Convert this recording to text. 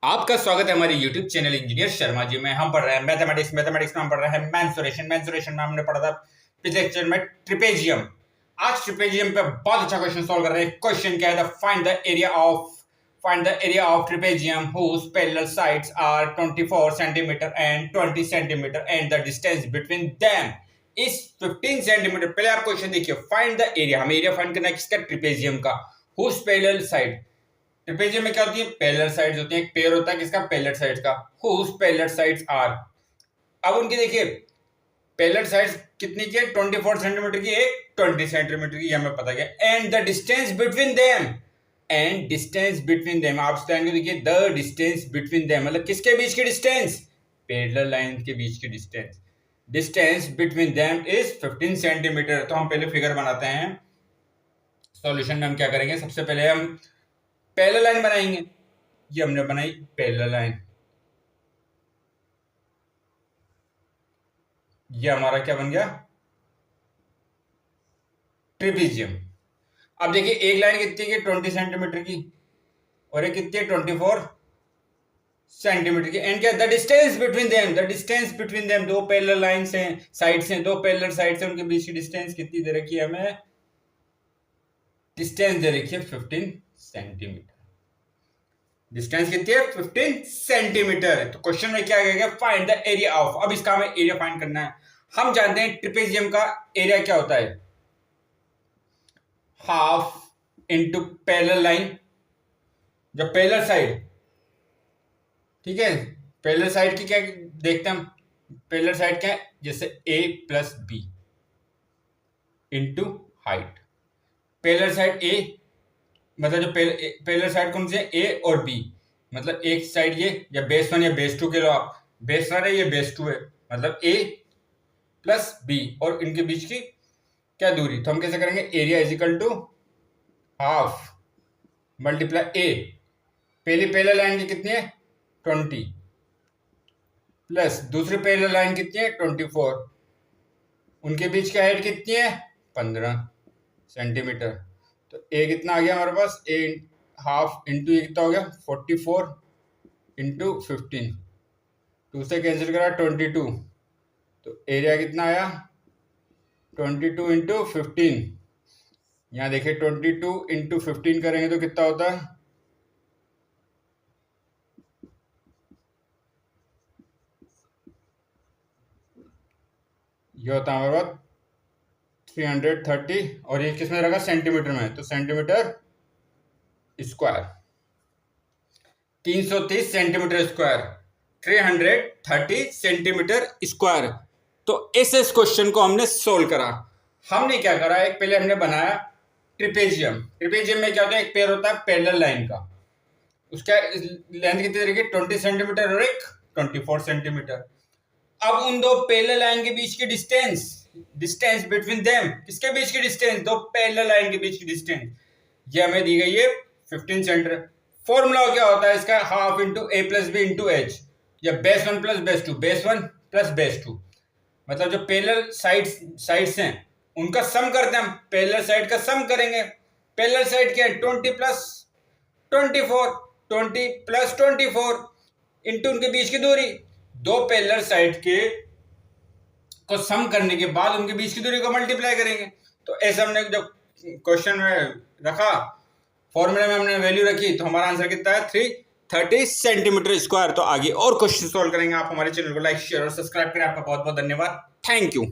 आपका स्वागत है हमारे YouTube channel engineer Sharma ji में। हम पढ़ रहे हैं मैथमेटिक्स में हम पढ़ रहे हैं मेंसुरेशन में हमने पढ़ा था पिछले लेक्चर में ट्रिपेजियम। आज ट्रिपेजियम पे बहुत अच्छा क्वेश्चन सॉल्व कर रहे हैं। क्वेश्चन क्या है? Find the area of trapezium whose parallel sides are 24 centimetre and 20 centimetre and the distance between them is 15 centimetre. पहले आप क्वेश्चन देखिए, फाइंड द एरिया, हमें एरिया फाइंड करना है किसका? ट्रिपेजियम का। whose parallel side, ट्रिपेजियम में क्या होती है? पैरेलल साइड्स होती है। एक पेयर होता है किसका? पैरेलल साइड्स का। whose parallel sides are, अब उनकी देखिए पैरेलल साइड्स कितनी की है? 24 सेंटीमीटर की, एक 20 सेंटीमीटर की, हमें पता गया। And the distance between them, and distance between them, आप स्टैंड को देखिए, द डिस्टेंस बिटवीन देम मतलब किसके बीच की डिस्टेंस? पैरेलल लाइन के बीच की distance. Distance between them is 15 centimetre. तो हम पहले फिगर बनाते हैं। सॉल्यूशन में हम क्या करेंगे? सबसे पहले हम पैरेलल लाइन बनाएंगे। ये हमने बनाई पैरेलल लाइन। ये हमारा क्या बन गया? ट्रिपेजियम। अब देखिए एक लाइन कितनी की? 20 सेंटीमीटर की, और एक कितनी है? 24 सेंटीमीटर की। एंड क्या? The distance between them, the distance between them, दो पैरेलल लाइंस हैं, साइड्स हैं, दो पैरेलल साइड्स हैं, उनके बीच की डिस्टेंस कितनी दे रखी है हमें? डिस्टेंस दे रखी है 15 सेंटीमीटर। डिस्टेंस कितनी है? 15 सेंटीमीटर। तो क्वेश्चन में क्या कहेगा? Find the area of. अब इसका हमें एरिया फाइंड करना है। हम जानते हैं ट्रिपेजियम का एरिया क्या होता है? हाफ इंटू पैरेलल लाइन, जो पैरेलल साइड, ठीक है, पैरेलल साइड की क्या देखते हैं हम? पैरेलल साइड क्या है? जैसे A plus B into height. Parallel side A मतलब जो पैरेलल साइड कौन से? ए और बी, मतलब एक साइड ये, या बेस 1 या बेस 2 के लो आप, बेस 1 है ये बेस 2 है, मतलब ए प्लस बी, और इनके बीच की क्या दूरी? तो हम कैसे करेंगे? Area is equal to half multiply A, पहली पैरेलल लाइन की कितनी है? 20, प्लस दूसरी पैरेलल लाइन कितनी है? 24, उनके बीच की हाइट कितनी है? 15 सेंटीमीटर। तो ए कितना आ गया हमारे पास? ए हाफ इंटू ये कितना हो गया? 44 इंटू 15, 2 से कैंसिल करा 22, तो एरिया कितना आया? 22 इंटू 15। यहाँ देखिए 22 इंटू 15 करेंगे तो कितना होता है? ये होता है हमारे पास 330, और ये किस में रखा? सेंटीमीटर में, तो centimetre square, 330 centimetre square, 330 centimetre square. तो इस क्वेश्चन को हमने सोल्व करा। हमने क्या करा? एक पहले हमने बनाया ट्रिपेजियम। ट्रिपेजियम में क्या होता है? एक पेयर होता है पैरेलल लाइन का, उसका लेंथ कितनी रहेगी? 20 सेंटीमीटर और एक 24 सेंटीमीटर। अब उन दो पैरेलल लाइन के बीच की डिस्टेंस, डिस्टेंस बिटवीन देम, किसके बीच की डिस्टेंस? दो पैरेलल लाइन के बीच की डिस्टेंस, ये हमें दी गई है 15 सेंटीमीटर। फॉर्मूला क्या होता है इसका? हाफ इंटू ए प्लस बी इंटू एच, या base 1 plus base 2, base 1 plus base 2, मतलब जो पैरेलल साइड्स हैं उनका सम करते हैं हम। पैरेलल साइड का सम करेंगे। पैरेलल साइड क्या है? 20 प्लस 24, 20 प्लस 24 इंटू उनके बीच की दूरी। दो पैरेलल साइड के को सम करने के बाद उनके बीच की दूरी को मल्टीप्लाई करेंगे। तो ऐसे हमने जब क्वेश्चन में रखा, फॉर्मूले में हमने वैल्यू रखी, तो हमारा आंसर कितना है? 330 सेंटीमीटर स्क्वायर। तो आगे और क्वेश्चन सॉल्व करेंगे। आप हमारे चैनल को लाइक, शेयर और सब्सक्राइब करें। आपका बहुत बहुत धन्यवाद। Thank you.